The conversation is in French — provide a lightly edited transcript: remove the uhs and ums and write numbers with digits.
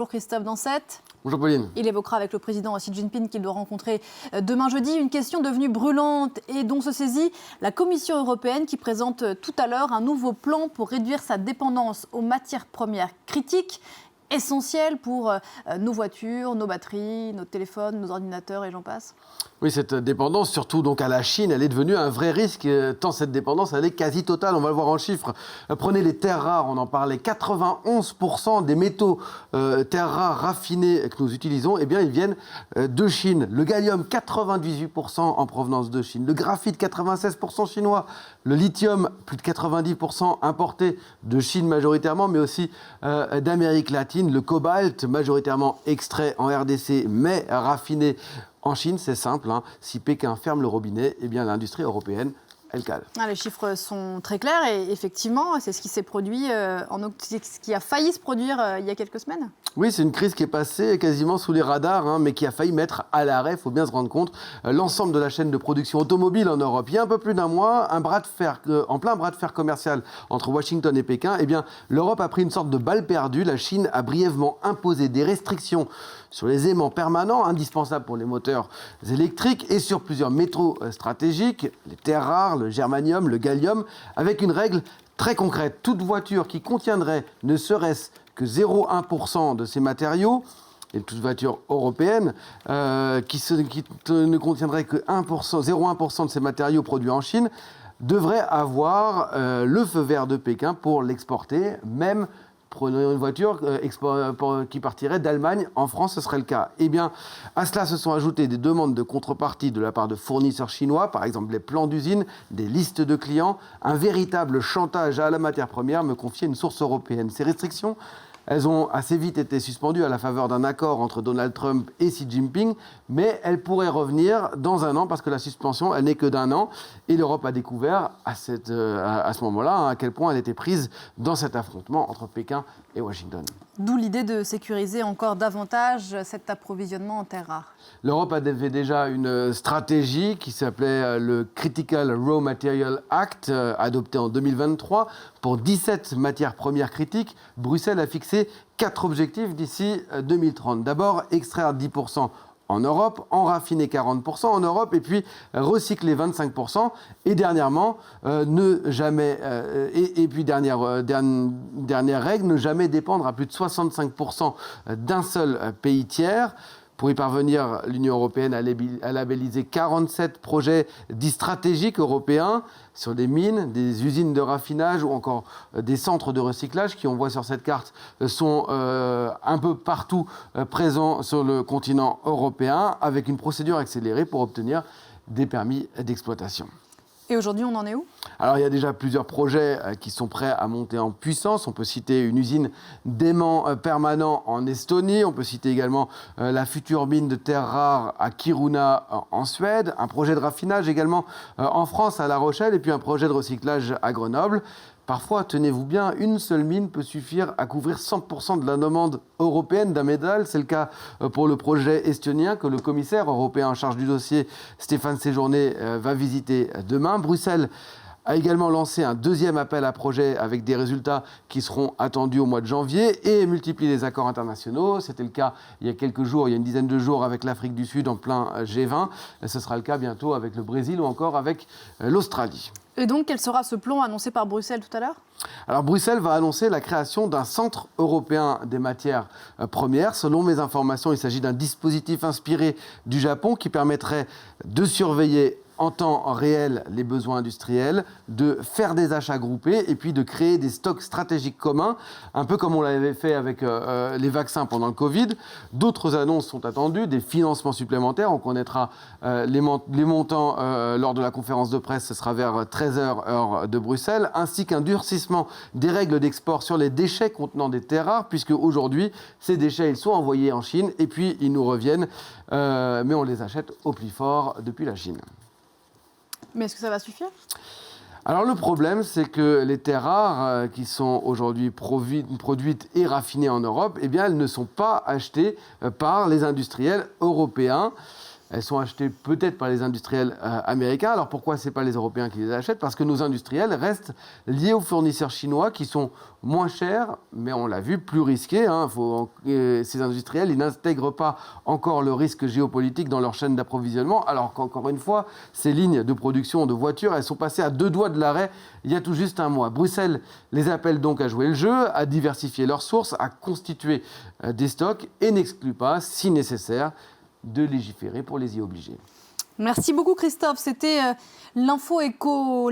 Bonjour Christophe Dansette. Bonjour Pauline. Il évoquera avec le président Xi Jinping qu'il doit rencontrer demain jeudi une question devenue brûlante et dont se saisit la Commission européenne qui présente tout à l'heure un nouveau plan pour réduire sa dépendance aux matières premières critiques, essentielles pour nos voitures, nos batteries, nos téléphones, nos ordinateurs et j'en passe. Oui, cette dépendance, surtout donc à la Chine, elle est devenue un vrai risque, tant cette dépendance, elle est quasi totale, on va le voir en chiffres. Prenez les terres rares, on en parlait, 91% des métaux terres rares raffinés que nous utilisons, eh bien, ils viennent de Chine. Le gallium, 98% en provenance de Chine. Le graphite, 96% chinois. Le lithium, plus de 90% importé de Chine majoritairement, mais aussi d'Amérique latine. Le cobalt, majoritairement extrait en RDC, mais raffiné en Chine. C'est simple, hein. Si Pékin ferme le robinet, eh bien l'industrie européenne, elle cale. Les chiffres sont très clairs et effectivement, c'est ce qui s'est produit, ce qui a failli se produire il y a quelques semaines. Oui, c'est une crise qui est passée quasiment sous les radars, hein, mais qui a failli mettre à l'arrêt, il faut bien se rendre compte, l'ensemble de la chaîne de production automobile en Europe. Il y a un peu plus d'un mois, en plein bras de fer commercial entre Washington et Pékin, eh bien, l'Europe a pris une sorte de balle perdue. La Chine a brièvement imposé des restrictions sur les aimants permanents, indispensables pour les moteurs électriques, et sur plusieurs métaux stratégiques, les terres rares, le germanium, le gallium, avec une règle très concrète. Toute voiture qui contiendrait ne serait-ce que 0,1% de ces matériaux, et toute voiture européenne, qui ne contiendrait que 0,1% de ces matériaux produits en Chine, devrait avoir le feu vert de Pékin pour l'exporter, même prenons une voiture qui partirait d'Allemagne en France, ce serait le cas. Eh bien, à cela se sont ajoutées des demandes de contrepartie de la part de fournisseurs chinois, par exemple les plans d'usine, des listes de clients, un véritable chantage à la matière première, me confiait une source européenne. Ces restrictions, elles ont assez vite été suspendues à la faveur d'un accord entre Donald Trump et Xi Jinping, mais elles pourraient revenir dans un an parce que la suspension, elle n'est que d'un an. Et l'Europe a découvert à ce moment-là, hein, à quel point elle était prise dans cet affrontement entre Pékin et Washington. D'où l'idée de sécuriser encore davantage cet approvisionnement en terres rares. L'Europe avait déjà une stratégie qui s'appelait le Critical Raw Material Act, adopté en 2023 pour 17 matières premières critiques. Bruxelles a fixé 4 objectifs d'ici 2030. D'abord, extraire 10% en Europe, en raffiner 40% en Europe et puis recycler 25%. Et dernièrement, dernière règle, ne jamais dépendre à plus de 65% d'un seul pays tiers. Pour y parvenir, l'Union européenne a labellisé 47 projets dits stratégiques européens sur des mines, des usines de raffinage ou encore des centres de recyclage qui, on voit sur cette carte, sont un peu partout présents sur le continent européen avec une procédure accélérée pour obtenir des permis d'exploitation. Et aujourd'hui, on en est où ? Alors, il y a déjà plusieurs projets qui sont prêts à monter en puissance. On peut citer une usine d'aimants permanents en Estonie. On peut citer également la future mine de terres rares à Kiruna en Suède. Un projet de raffinage également en France, à La Rochelle. Et puis un projet de recyclage à Grenoble. Parfois, tenez-vous bien, une seule mine peut suffire à couvrir 100% de la demande européenne d'un métal. C'est le cas pour le projet estonien que le commissaire européen en charge du dossier, Stéphane Séjourné, va visiter demain. Bruxelles a également lancé un deuxième appel à projet avec des résultats qui seront attendus au mois de janvier et multiplie les accords internationaux. C'était le cas il y a quelques jours, il y a une dizaine de jours avec l'Afrique du Sud en plein G20. Ce sera le cas bientôt avec le Brésil ou encore avec l'Australie. Et donc, quel sera ce plan annoncé par Bruxelles tout à l'heure ? Alors, Bruxelles va annoncer la création d'un centre européen des matières premières. Selon mes informations, il s'agit d'un dispositif inspiré du Japon qui permettrait de surveiller en temps réel les besoins industriels, de faire des achats groupés et puis de créer des stocks stratégiques communs, un peu comme on l'avait fait avec les vaccins pendant le Covid. D'autres annonces sont attendues, des financements supplémentaires. On connaîtra les montants lors de la conférence de presse, ce sera vers 13h heure de Bruxelles, ainsi qu'un durcissement des règles d'export sur les déchets contenant des terres rares, puisque aujourd'hui, ces déchets, ils sont envoyés en Chine et puis ils nous reviennent, mais on les achète au plus fort depuis la Chine. Mais est-ce que ça va suffire ? Alors le problème, c'est que les terres rares qui sont aujourd'hui produites et raffinées en Europe, eh bien, elles ne sont pas achetées par les industriels européens. elles sont achetées peut-être par les industriels américains. Alors pourquoi ce n'est pas les Européens qui les achètent? Parce que nos industriels restent liés aux fournisseurs chinois qui sont moins chers, mais on l'a vu, plus risqués. Ces industriels, ils n'intègrent pas encore le risque géopolitique dans leur chaîne d'approvisionnement, alors qu'encore une fois, ces lignes de production de voitures, elles sont passées à 2 doigts de l'arrêt il y a tout juste un mois. Bruxelles les appelle donc à jouer le jeu, à diversifier leurs sources, à constituer des stocks et n'exclut pas, si nécessaire, de légiférer pour les y obliger. Merci beaucoup Christophe, c'était l'info éco.